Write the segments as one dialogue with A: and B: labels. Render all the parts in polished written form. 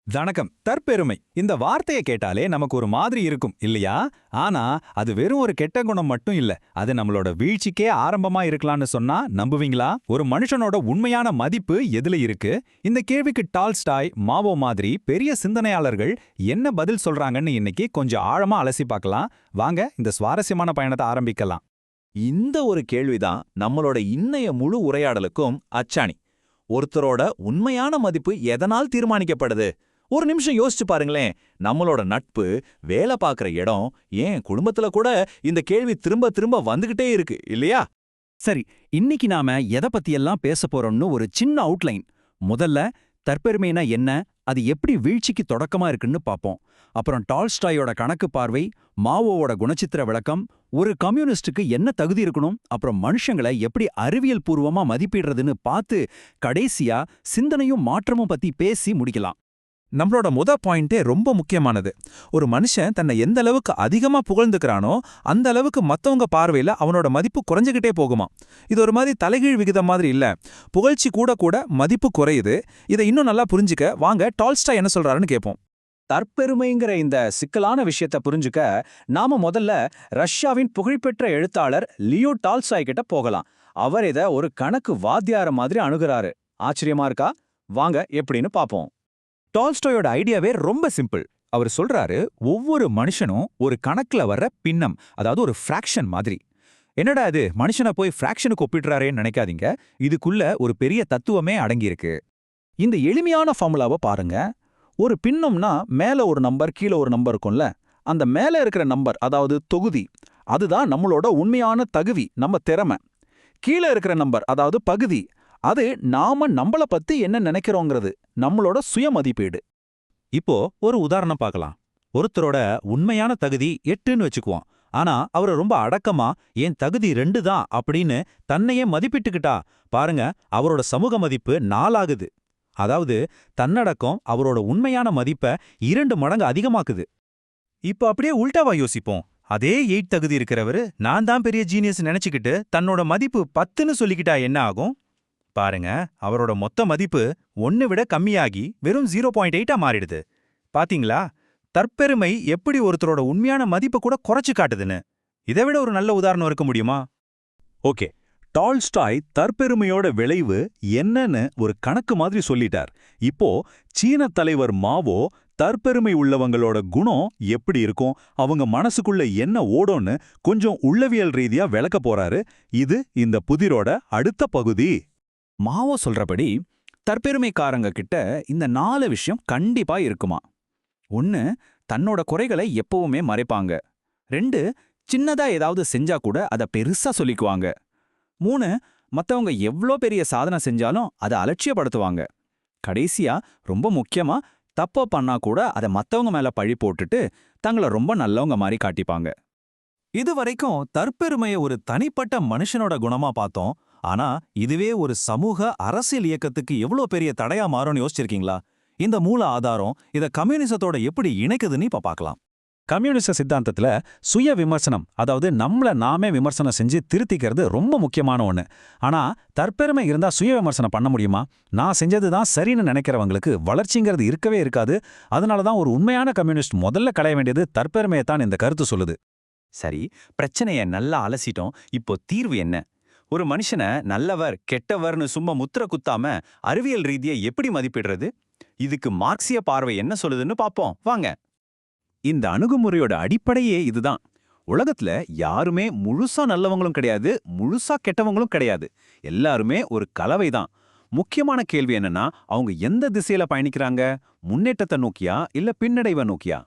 A: வணக்கம். தற்பெருமை இந்த வார்த்தையை கேட்டாலே நமக்கு ஒரு மாதிரி இருக்கும் இல்லையா? ஆனா அது வெறும் ஒரு கெட்ட குணம் மட்டும் இல்ல. அது நம்மளோட வீழ்ச்சிக்கே ஆரம்பமா இருக்கலாம்னு சொன்னா நம்புவீங்களா? ஒரு மனுஷனோட உண்மையான மதிப்பு எதுல இருக்கு? இந்த கேள்விக்கு டால்ஸ்டாய், மாவோ மாதிரி பெரிய சிந்தனையாளர்கள் என்ன பதில் சொல்றாங்கன்னு இன்னைக்கு கொஞ்சம் ஆழமா அலசி பார்க்கலாம். வாங்க இந்த சுவாரஸ்யமான பயணத்தை ஆரம்பிக்கலாம்.
B: இந்த ஒரு கேள்விதான் நம்மளோட இன்னைய முழு உரையாடலுக்கும் அச்சாணி. ஒருத்தரோட உண்மையான மதிப்பு எதனால் தீர்மானிக்கப்படுது? ஒரு நிமிஷம் யோசிச்சு பாருங்களேன். நம்மளோட நட்பு, வேலை பார்க்குற இடம், ஏன் குடும்பத்துல கூட இந்த கேள்வி திரும்ப திரும்ப வந்துகிட்டே இருக்கு இல்லையா?
C: சரி, இன்னைக்கு நாம எதை பத்தியெல்லாம் பேச போறோம்னு ஒரு சின்ன அவுட்லைன். முதல்ல தற்பெருமைனா என்ன, அது எப்படி வீழ்ச்சிக்கு தொடக்கமா இருக்குன்னு பாப்போம். அப்புறம் டால்ஸ்டாயோட கணக்கு பார்வை, மாவோவோட குணச்சித்திர விளக்கம், ஒரு கம்யூனிஸ்டுக்கு என்ன தகுதி இருக்கணும், அப்புறம் மனுஷங்களை எப்படி அறிவியல் பூர்வமா மதிப்பிடுறதுன்னு பார்த்து கடைசியா சிந்தனையும் மாற்றமும் பத்தி பேசி முடிக்கலாம்.
B: நம்மளோட பாயிண்டே ரொம்ப முக்கியமானது. ஒரு மனுஷன் தன்னை எந்த அளவுக்கு அதிகமா புகழ்ந்துக்கிறானோ அந்த அளவுக்கு மத்தவங்க பார்வையில அவனோட மதிப்பு குறைஞ்சுகிட்டே போகுமா. இது ஒரு மாதிரி தலைகீழ் விகிதம் மாதிரி இல்ல. புகழ்ச்சி கூட கூட மதிப்பு குறையுது. இதை இன்னும் நல்லா புரிஞ்சுக்க வாங்க டால்ஸ்டாய் என்ன சொல்றாருன்னு கேட்போம்.
C: தற்பெருமைங்கிற இந்த சிக்கலான விஷயத்தை புரிஞ்சுக்க நாம முதல்ல ரஷ்யாவின் புகழ்பெற்ற எழுத்தாளர் லியோ டால்ஸ்டாய் கிட்ட போகலாம். அவர் இத ஒரு கணக்கு வாத்தியார மாதிரி அணுகுறாரு. ஆச்சரியமா இருக்கா? வாங்க எப்படின்னு பாப்போம்.
A: டால்ஸ்டாயோட ஐடியாவே ரொம்ப சிம்பிள். அவர் சொல்றாரு, ஒவ்வொரு மனுஷனும் ஒரு கணக்குல வர்ற பின்னம், அதாவது ஒரு ஃப்ராக்ஷன் மாதிரி. என்னடா இது மனுஷனை போய் ஃப்ராக்ஷனுக்கு ஒப்பிடுறாரேன்னு நினைக்காதீங்க. இதுக்குள்ள ஒரு பெரிய தத்துவமே அடங்கியிருக்கு.
C: இந்த எளிமையான ஃபார்முலாவை பாருங்க. ஒரு பின்னம்னா மேல ஒரு நம்பர் கீழே ஒரு நம்பர் இருக்கும்ல, அந்த மேல இருக்கிற நம்பர் அதாவது தொகுதி, அதுதான் நம்மளோட உண்மையான தகுதி, நம்ம திறமை. கீழே இருக்கிற நம்பர் அதாவது பகுதி, அது நாம நம்மள பத்தி என்ன நினைக்கிறோங்கிறது, நம்மளோட சுய மதிப்பீடு.
A: இப்போ ஒரு உதாரணம் பார்க்கலாம். ஒருத்தரோட உண்மையான தகுதி 8ன்னு வச்சுக்குவோம். ஆனா அவரு ரொம்ப அடக்கமா என் தகுதி 2 தான் அப்படின்னு தன்னையே மதிப்பிட்டுக்கிட்டா பாருங்க, அவரோட சமூக மதிப்பு 4 ஆகுது. அதாவது தன்னடக்கம் அவரோட உண்மையான மதிப்பை 2 மடங்கு அதிகமாக்குது. இப்போ அப்படியே உல்டாவா யோசிப்போம். அதே 8 தகுதி இருக்கிறவரு நான் தான் பெரிய ஜீனியஸ் நினைச்சுக்கிட்டு தன்னோட மதிப்பு 10ன்னு சொல்லிக்கிட்டா என்ன ஆகும்? பாருங்க, அவரோட மொத்த மதிப்பு 1 விட கம்மியாகி வெறும் 0.8ஆ மாறிடுது. பாத்தீங்களா? தற்பெருமை எப்படி ஒருத்தரோட உண்மையான மதிப்பு கூட குறைச்சு காட்டுதுன்னு. இதை விட ஒரு நல்ல உதாரணம் இருக்க முடியுமா?
B: ஓகே, டால்ஸ்டாய் தற்பெருமையோட விளைவு என்னன்னு ஒரு கணக்கு மாதிரி சொல்லிட்டார். இப்போ சீன தலைவர் மாவோ தற்பெருமை உள்ளவங்களோட குணம் எப்படி இருக்கும், அவங்க மனசுக்குள்ள என்ன ஓடும்னு கொஞ்சம் உள்ளவியல் ரீதியா விளக்க போறாரு. இது இந்த புதிரோட அடுத்த பகுதி.
C: மாவோ சொல்றபடி தற்பெருமைக்காரங்க கிட்ட இந்த 4 விஷயம் கண்டிப்பா இருக்குமா. 1, தன்னோட குறைகளை எப்பவுமே மறைப்பாங்க. 2, சின்னதா ஏதாவது செஞ்சா கூட அதை பெருசா சொல்லிக்குவாங்க. 3, மத்தவங்க எவ்ளோ பெரிய சாதனை செஞ்சாலும் அதை அலட்சியப்படுத்துவாங்க. கடைசியா ரொம்ப முக்கியமா, தப்ப பண்ணா கூட அதை மத்தவங்க மேல பழி போட்டுட்டு தங்களை ரொம்ப நல்லவங்க மாதிரி காட்டிப்பாங்க.
A: இதுவரைக்கும் தற்பெருமையை ஒரு தனிப்பட்ட மனுஷனோட குணமா பார்த்தோம். ஆனா இதுவே ஒரு சமூக அரசியல் இயக்கத்துக்கு எவ்வளோ பெரிய தடையா மாறும்னு யோசிச்சிருக்கீங்களா? இந்த மூல ஆதாரம் இத கம்யூனிசத்தோட எப்படி இணைக்குதுன்னு இப்ப பார்க்கலாம்.
C: கம்யூனிச சித்தாந்தத்துல சுய விமர்சனம், அதாவது நம்மள நாமே விமர்சனம் செஞ்சு திருத்திக்கிறது ரொம்ப முக்கியமான ஒண்ணு. ஆனா தற்பெருமை இருந்தா சுய விமர்சனம் பண்ண முடியுமா? நான் செஞ்சதுதான் சரின்னு நினைக்கிறவங்களுக்கு வளர்ச்சிங்கிறது இருக்கவே இருக்காது. அதனாலதான் ஒரு உண்மையான கம்யூனிஸ்ட் முதல்ல களைய வேண்டியது தற்பெருமையைத்தான் இந்த கருத்து சொல்லுது.
A: சரி, பிரச்சனைய நல்லா அலசிட்டோம். இப்போ தீர்வு என்ன? ஒரு மனுஷனை நல்லவர் கெட்டவர்னு சும்மா முத்திர குத்தாம அறிவியல் ரீதியா எப்படி மதிப்பிடுறது? இதுக்கு மார்க்சிய பார்வை என்ன சொல்லுதுன்னு பாப்போம் வாங்க.
C: இந்த அணுகுமுறையோட அடிப்படையே இதுதான். உலகத்துல யாருமே முழுசா நல்லவங்களும் கிடையாது, முழுசா கெட்டவங்களும் கிடையாது. எல்லாருமே ஒரு கலவைதான். முக்கியமான கேள்வி என்னன்னா, அவங்க எந்த திசையில பயணிக்கிறாங்க? முன்னேற்றத்தை நோக்கியா இல்ல பின்னடைவை நோக்கியா?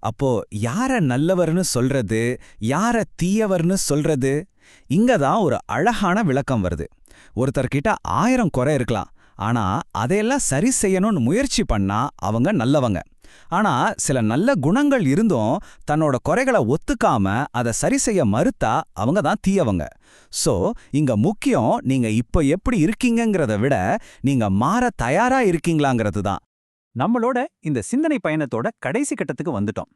D: அப்போ யார நல்லவர்னு சொல்றது, யார தீயவர்னு சொல்றது? இங்கதான் ஒரு அழகான விளக்கம் வருது. ஒருத்தர்கிட்ட 1000 குறை இருக்கலாம், ஆனா அதையெல்லாம் சரி செய்யணும்னு முயற்சி பண்ணா அவங்க நல்லவங்க. ஆனா சில நல்ல குணங்கள் இருந்தும் தன்னோட குறைகளை ஒத்துக்காம அதை சரி செய்ய மறுத்தா அவங்க தான் தீயவங்க. சோ இங்க முக்கியம் நீங்க இப்ப எப்படி இருக்கீங்கங்கிறத விட நீங்க மாற தயாரா இருக்கீங்களாங்கிறது தான்.
C: நம்மளோட இந்த சிந்தனை பயணத்தோட கடைசி கட்டத்துக்கு வந்துட்டோம்.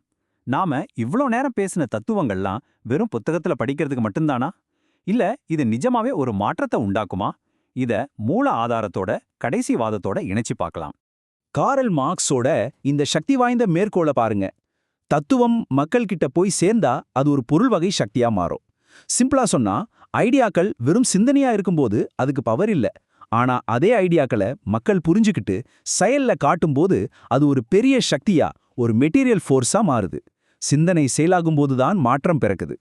C: நாம இவ்ளோ நேரம் பேசின தத்துவங்கள்லாம் வெறும் புத்தகத்துல படிக்கிறதுக்கு மட்டும்தானா? இல்ல இது நிஜமாவே ஒரு மாற்றத்தை உண்டாக்குமா? இத மூல ஆதாரத்தோட கடைசி வாதத்தோட இணைச்சு பார்க்கலாம்.
B: காரல் மார்க்ஸோட இந்த சக்தி வாய்ந்த மேற்கோளை பாருங்க. தத்துவம் மக்கள் கிட்ட போய் சேர்ந்தா அது ஒரு பொருள் வகை சக்தியா மாறும். சிம்பிளா சொன்னா, ஐடியாக்கள் வெறும் சிந்தனையா இருக்கும்போது அதுக்கு பவர் இல்ல. ஆனா அதே ஐடியாக்களை மக்கள் புரிஞ்சுக்கிட்டு செயல்ல காட்டும்போது அது ஒரு பெரிய சக்தியா, ஒரு மெட்டீரியல் ஃபோர்ஸா மாறுது. சிந்தனை செயலாகும்போது தான் மாற்றம் பிறக்குது.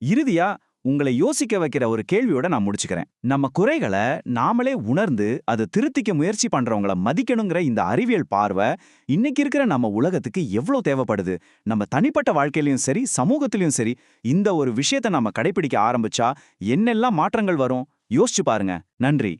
C: இறுதியா உங்களை யோசிக்க வைக்கிற ஒரு கேள்வியோட நான் முடிச்சுக்கிறேன். நம்ம குறைகளை நாமளே உணர்ந்து அதை திருத்திக்க முயற்சி பண்றவங்கள மதிக்கணுங்கிற இந்த அறிவியல் பார்வை இன்னைக்கு இருக்கிற நம்ம உலகத்துக்கு எவ்வளவு தேவைப்படுது? நம்ம தனிப்பட்ட வாழ்க்கையிலயும் சரி, சமூகத்திலயும் சரி, இந்த ஒரு விஷயத்தை நம்ம கடைபிடிக்க ஆரம்பிச்சா என்னெல்லாம் மாற்றங்கள் வரும்? யோசிச்சு பாருங்க. நன்றி.